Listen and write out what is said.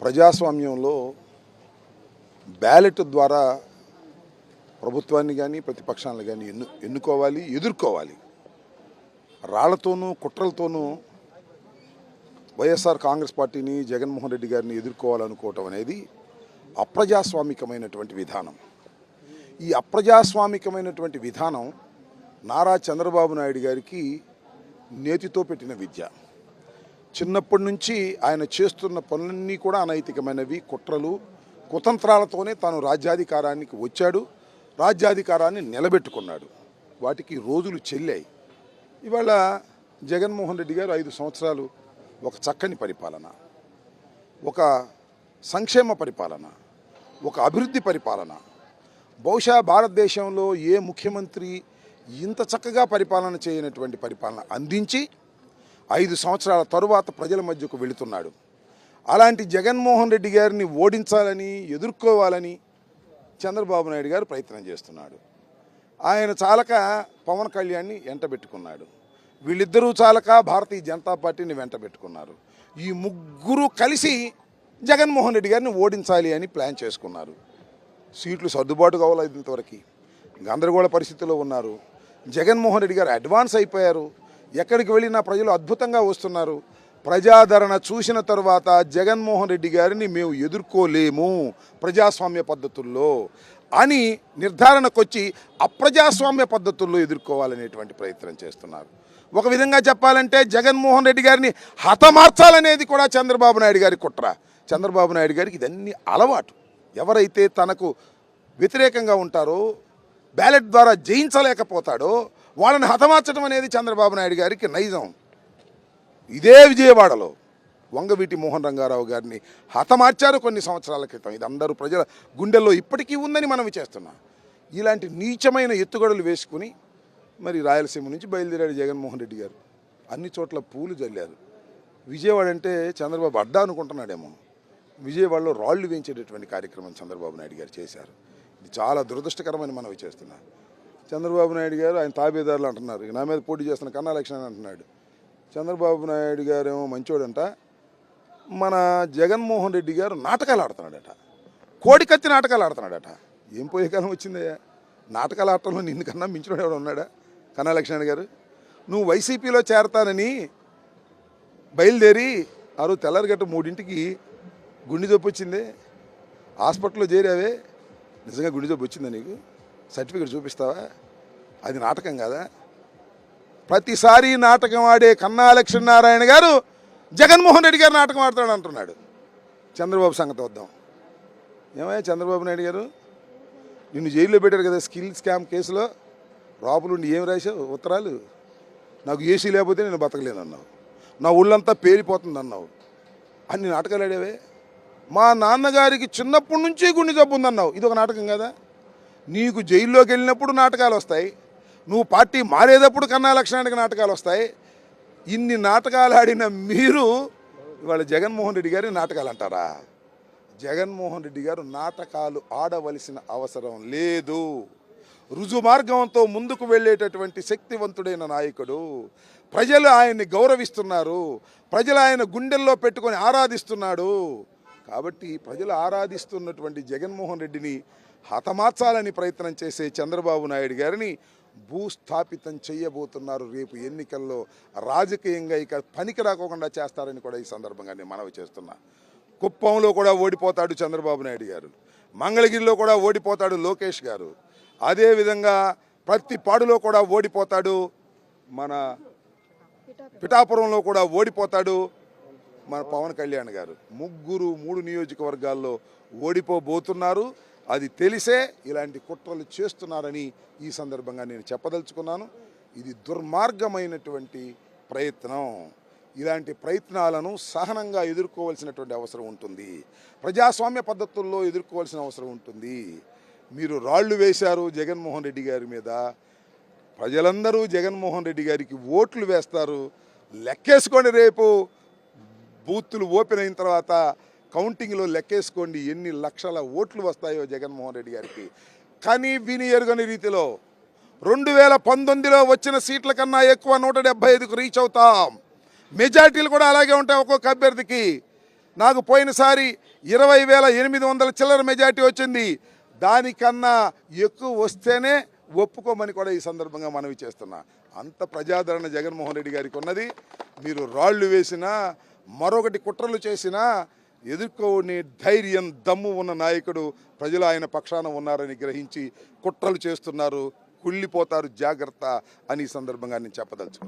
ప్రజాస్వామ్యంలో బ్యాలెట్ ద్వారా ప్రభుత్వాన్ని కానీ ప్రతిపక్షాలను కానీ ఎన్నుకోవాలి, ఎదుర్కోవాలి. రాళ్లతోనూ కుట్రలతోనూ వైఎస్ఆర్ కాంగ్రెస్ పార్టీని, జగన్మోహన్ రెడ్డి గారిని ఎదుర్కోవాలనుకోవటం అనేది అప్రజాస్వామికమైనటువంటి విధానం. ఈ అప్రజాస్వామికమైనటువంటి విధానం నారా చంద్రబాబు నాయుడు గారికి నేతితో పెట్టిన విద్య. చిన్నప్పటి నుంచి ఆయన చేస్తున్న పనులన్నీ కూడా అనైతికమైనవి, కుట్రలు, కుతంత్రాలతోనే తాను రాజ్యాధికారానికి వచ్చాడు, రాజ్యాధికారాన్ని నిలబెట్టుకున్నాడు. వాటికి రోజులు చెల్లాయి. ఇవాళ జగన్మోహన్ రెడ్డి గారు 5 సంవత్సరాలు ఒక చక్కని పరిపాలన, ఒక సంక్షేమ పరిపాలన, ఒక అభివృద్ధి పరిపాలన, బహుశా భారతదేశంలో ఏ ముఖ్యమంత్రి ఇంత చక్కగా పరిపాలన చేయనటువంటి పరిపాలన అందించి 5 సంవత్సరాల తరువాత ప్రజల మధ్యకు వెళుతున్నాడు. అలాంటి జగన్మోహన్ రెడ్డి గారిని ఓడించాలని, ఎదుర్కోవాలని చంద్రబాబు నాయుడు గారు ప్రయత్నం చేస్తున్నాడు. ఆయన చాలక పవన్ కళ్యాణ్ని వెంటబెట్టుకున్నాడు. వీళ్ళిద్దరూ చాలక భారతీయ జనతా పార్టీని వెంటబెట్టుకున్నారు. ఈ ముగ్గురు కలిసి జగన్మోహన్ రెడ్డి గారిని ఓడించాలి అని ప్లాన్ చేసుకున్నారు. సీట్లు సర్దుబాటు కావాలి, ఇంతవరకు గందరగోళ పరిస్థితిలో ఉన్నారు. జగన్మోహన్ రెడ్డి గారు అడ్వాన్స్ అయిపోయారు. ఎక్కడికి వెళ్ళినా ప్రజలు అద్భుతంగా వస్తున్నారు. ప్రజాదరణ చూసిన తర్వాత జగన్మోహన్ రెడ్డి గారిని మేము ఎదుర్కోలేము ప్రజాస్వామ్య పద్ధతుల్లో అని నిర్ధారణకొచ్చి అప్రజాస్వామ్య పద్ధతుల్లో ఎదుర్కోవాలనేటువంటి ప్రయత్నం చేస్తున్నారు. ఒక విధంగా చెప్పాలంటే జగన్మోహన్ రెడ్డి గారిని హతమార్చాలనేది కూడా చంద్రబాబు నాయుడు గారి కుట్ర. చంద్రబాబు నాయుడు గారికి ఇదన్నీ అలవాటు. ఎవరైతే తనకు వ్యతిరేకంగా ఉంటారో, బ్యాలెట్ ద్వారా జయించలేకపోతాడో వాళ్ళని హతమార్చడం అనేది చంద్రబాబు నాయుడు గారికి నైజం. ఇదే విజయవాడలో వంగవీటి మోహన్ రంగారావు గారిని హతమార్చారు కొన్ని సంవత్సరాల క్రితం. ఇది అందరూ ప్రజల గుండెల్లో ఇప్పటికీ ఉందని మనం చేస్తున్నాం. ఇలాంటి నీచమైన ఎత్తుగడలు వేసుకుని మరి రాయలసీమ నుంచి బయలుదేరాడు జగన్మోహన్ రెడ్డి గారు. అన్ని చోట్ల పూలు జల్లారు. విజయవాడ అంటే చంద్రబాబు అడ్డా అనుకుంటున్నాడేమో. విజయవాడలో రాళ్లు వేయించేటటువంటి కార్యక్రమం చంద్రబాబు నాయుడు గారు చేశారు. ఇది చాలా దురదృష్టకరమని మనం చేస్తున్నాం. చంద్రబాబు నాయుడు గారు ఆయన తాబేదారులు అంటున్నారు. నా మీద పోటీ చేస్తున్న కన్నా లక్ష్మణ్ అంటున్నాడు. చంద్రబాబు నాయుడు గారేమో మంచోడంట, మన జగన్మోహన్ రెడ్డి గారు నాటకాలు ఆడుతున్నాడట, కోడికత్తి నాటకాలు ఆడుతున్నాడట. ఏం పోయే కాలం వచ్చిందయ్యా? నాటకాలు ఆడటంలో నిన్ను కన్నా మించినోడు ఎవడు ఉన్నాడా? కన్నా లక్ష్మణ్ గారు, నువ్వు వైసీపీలో చేరతానని బయలుదేరి ఆ రోజు తెల్లారిగట్ట 3ంటికి గుండె జబ్బు వచ్చిందే, హాస్పిటల్లో చేరావే. నిజంగా గుండె జబ్బు వచ్చిందా నీకు? సర్టిఫికెట్ చూపిస్తావా? అది నాటకం కాదా? ప్రతిసారి నాటకం ఆడే కన్నా లక్ష్మీనారాయణ గారు జగన్మోహన్ రెడ్డి గారు నాటకం ఆడతాడు అంటున్నాడు. చంద్రబాబు సంగతి వద్దాం. ఏమయ్యా చంద్రబాబు నాయుడు గారు, నిన్ను జైల్లో పెట్టారు కదా స్కిల్ స్కామ్ కేసులో. లోపలుండి ఏం రాశావు ఉత్తరాలు? నాకు ఏసీ లేకపోతే నేను బతకలేను అన్నావు, నా ఊళ్ళంతా పేరిపోతుంది అన్నావు. అన్ని నాటకాలు ఆడేవే. మా నాన్నగారికి చిన్నప్పటి నుంచి గుండె జబ్బు ఉందన్నావు. ఇది ఒక నాటకం కదా? నీకు జైల్లోకి వెళ్ళినప్పుడు నాటకాలు వస్తాయి, నువ్వు పార్టీ మారేటప్పుడు కన్నా లక్ష్మణానికి నాటకాలు వస్తాయి. ఇన్ని నాటకాలు ఆడిన మీరు ఇవాళ జగన్మోహన్ రెడ్డి గారి నాటకాలు అంటారా? జగన్మోహన్ రెడ్డి గారు నాటకాలు ఆడవలసిన అవసరం లేదు. రుజుమార్గంతో ముందుకు వెళ్ళేటటువంటి శక్తివంతుడైన నాయకుడు. ప్రజలు ఆయన్ని గౌరవిస్తున్నారు, ప్రజలు ఆయన గుండెల్లో పెట్టుకొని ఆరాధిస్తున్నాడు. కాబట్టి ప్రజలు ఆరాధిస్తున్నటువంటి జగన్మోహన్ రెడ్డిని హతమార్చాలని ప్రయత్నం చేసే చంద్రబాబు నాయుడు గారిని భూస్థాపితం చేయబోతున్నారు. రేపు ఎన్నికల్లో రాజకీయంగా ఇక పనికి రాకోకుండా చేస్తారని కూడా ఈ సందర్భంగా నేను మనవి చేస్తున్నా. కుప్పంలో కూడా ఓడిపోతాడు చంద్రబాబు నాయుడు గారు, మంగళగిరిలో కూడా ఓడిపోతాడు లోకేష్ గారు, అదేవిధంగా ప్రతి పాడులో కూడా ఓడిపోతాడు, మన పిఠాపురంలో కూడా ఓడిపోతాడు మన పవన్ కళ్యాణ్ గారు. ముగ్గురు 3 నియోజకవర్గాల్లో ఓడిపోబోతున్నారు. అది తెలిసే ఇలాంటి కుట్రలు చేస్తున్నారని ఈ సందర్భంగా నేను చెప్పదలుచుకున్నాను. ఇది దుర్మార్గమైనటువంటి ప్రయత్నం. ఇలాంటి ప్రయత్నాలను సహనంగా ఎదుర్కోవాల్సినటువంటి అవసరం ఉంటుంది. ప్రజాస్వామ్య పద్ధతుల్లో ఎదుర్కోవాల్సిన అవసరం ఉంటుంది. మీరు రాళ్లు వేశారు జగన్మోహన్ రెడ్డి గారి మీద. ప్రజలందరూ జగన్మోహన్ రెడ్డి గారికి ఓట్లు వేస్తారు. లెక్కేసుకోండి, రేపు బూతులు ఓపెన్ అయిన తర్వాత కౌంటింగ్లో లెక్కేసుకోండి ఎన్ని లక్షల ఓట్లు వస్తాయో జగన్మోహన్ రెడ్డి గారికి. కానీ విని ఎరుగని రీతిలో 2019లో వచ్చిన సీట్ల కన్నా ఎక్కువ 175కు రీచ్ అవుతాం. మెజార్టీలు కూడా అలాగే ఉంటాయి ఒక్కొక్క అభ్యర్థికి. నాకు పోయినసారి 20,800 చిల్లర మెజార్టీ వచ్చింది. దానికన్నా ఎక్కువ వస్తేనే ఒప్పుకోమని కూడా ఈ సందర్భంగా మనవి చేస్తున్నా. అంత ప్రజాదరణ జగన్మోహన్ రెడ్డి గారికి ఉన్నది. మీరు రాళ్ళు వేసినా మరొకటి కుట్రలు చేసినా ఎదుర్కోని ధైర్యం దమ్ము ఉన్న నాయకుడు ప్రజలు ఆయన పక్షాన ఉన్నారని గ్రహించి కుట్రలు చేస్తున్నారు, కుళ్ళిపోతారు, జాగ్రత్త అని ఈ సందర్భంగా నేను చెప్పదలుచుకున్నాను.